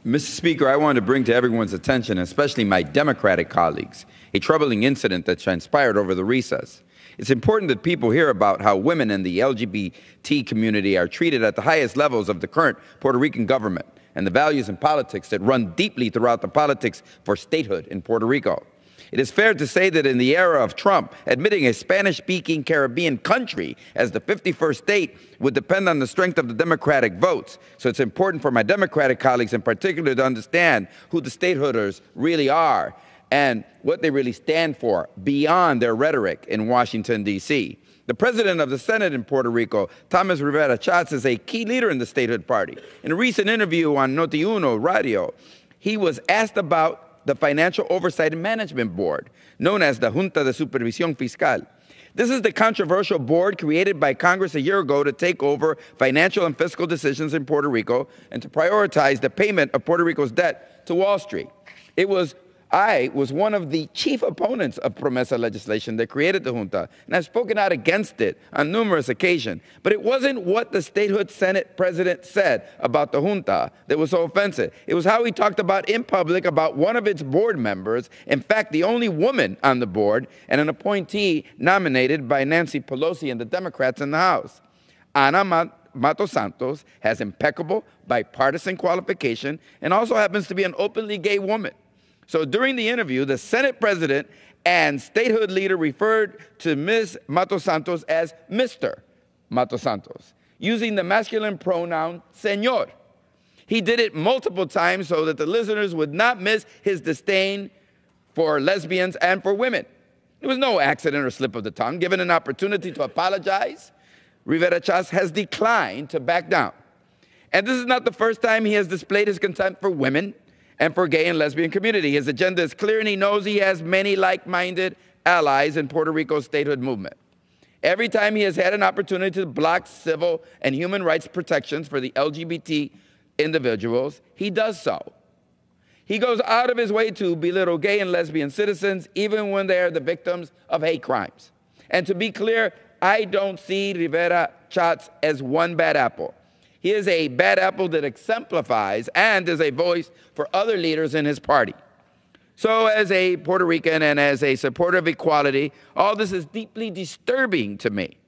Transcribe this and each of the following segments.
Mr. Speaker, I want to bring to everyone's attention, especially my Democratic colleagues, a troubling incident that transpired over the recess. It's important that people hear about how women in the LGBT community are treated at the highest levels of the current Puerto Rican government and the values and politics that run deeply throughout the politics for statehood in Puerto Rico. It is fair to say that in the era of Trump, admitting a Spanish-speaking Caribbean country as the 51st state would depend on the strength of the Democratic votes. So it's important for my Democratic colleagues in particular to understand who the statehooders really are and what they really stand for beyond their rhetoric in Washington, D.C. The president of the Senate in Puerto Rico, Thomas Rivera, Schatz, is a key leader in the statehood party. In a recent interview on Noti Uno Radio, he was asked about the Financial Oversight and Management Board, known as the Junta de Supervisión Fiscal. This is the controversial board created by Congress a year ago to take over financial and fiscal decisions in Puerto Rico and to prioritize the payment of Puerto Rico's debt to Wall Street. I was one of the chief opponents of PROMESA legislation that created the junta, and I've spoken out against it on numerous occasions. But it wasn't what the statehood Senate president said about the junta that was so offensive. It was how he talked about in public about one of its board members, in fact, the only woman on the board, and an appointee nominated by Nancy Pelosi and the Democrats in the House. Ana Matos Santos has impeccable bipartisan qualification and also happens to be an openly gay woman. So during the interview, the Senate president and statehood leader referred to Ms. Matos Santos as Mr. Matos Santos, using the masculine pronoun señor. He did it multiple times so that the listeners would not miss his disdain for lesbians and for women. It was no accident or slip of the tongue. Given an opportunity to apologize, Rivera Schatz has declined to back down. And this is not the first time he has displayed his contempt for women and for gay and lesbian community. His agenda is clear, and he knows he has many like-minded allies in Puerto Rico's statehood movement. Every time he has had an opportunity to block civil and human rights protections for the LGBT individuals, he does so. He goes out of his way to belittle gay and lesbian citizens, even when they are the victims of hate crimes. And to be clear, I don't see Rivera Schatz as one bad apple. He is a bad apple that exemplifies and is a voice for other leaders in his party. So as a Puerto Rican and as a supporter of equality, all this is deeply disturbing to me.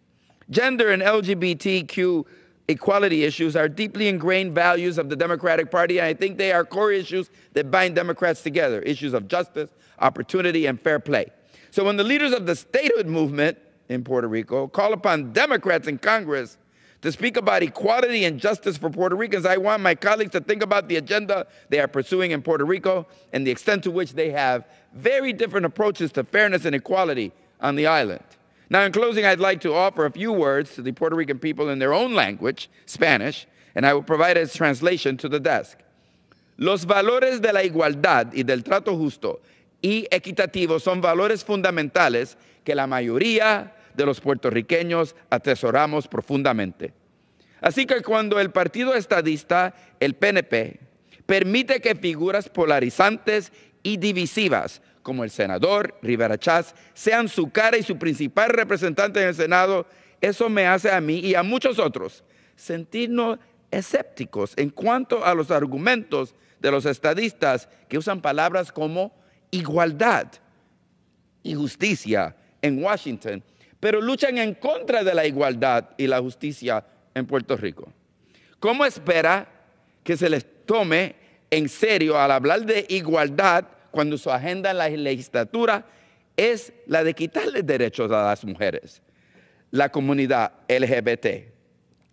Gender and LGBTQ equality issues are deeply ingrained values of the Democratic Party, and I think they are core issues that bind Democrats together, issues of justice, opportunity, and fair play. So when the leaders of the statehood movement in Puerto Rico call upon Democrats in Congress to speak about equality and justice for Puerto Ricans, I want my colleagues to think about the agenda they are pursuing in Puerto Rico and the extent to which they have very different approaches to fairness and equality on the island. Now, in closing, I'd like to offer a few words to the Puerto Rican people in their own language, Spanish, and I will provide its translation to the desk. Los valores de la igualdad y del trato justo y equitativo son valores fundamentales que la mayoría de los puertorriqueños atesoramos profundamente. Así que cuando el partido estadista, el PNP, permite que figuras polarizantes y divisivas como el senador Rivera Schatz sean su cara y su principal representante en el Senado, eso me hace a mí y a muchos otros sentirnos escépticos en cuanto a los argumentos de los estadistas que usan palabras como igualdad y justicia en Washington, pero luchan en contra de la igualdad y la justicia en Puerto Rico. ¿Cómo espera que se les tome en serio al hablar de igualdad cuando su agenda en la legislatura es la de quitarles derechos a las mujeres, la comunidad LGBT,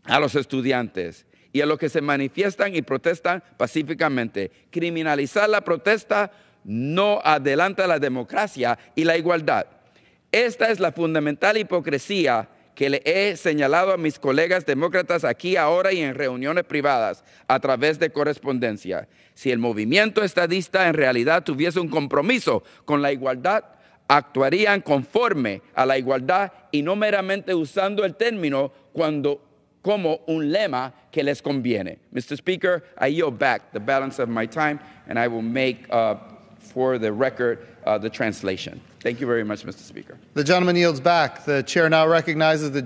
a los estudiantes y a los que se manifiestan y protestan pacíficamente? Criminalizar la protesta no adelanta la democracia y la igualdad. Esta es la fundamental hipocresía que le he señalado a mis colegas demócratas aquí ahora y en reuniones privadas a través de correspondencia. Si el movimiento estadista en realidad tuviese un compromiso con la igualdad, actuarían conforme a la igualdad y no meramente usando el término como un lema que les conviene. Mr. Speaker, I yield back the balance of my time, and I will make, for the record, the translation. Thank you very much, Mr. Speaker. The gentleman yields back. The chair now recognizes the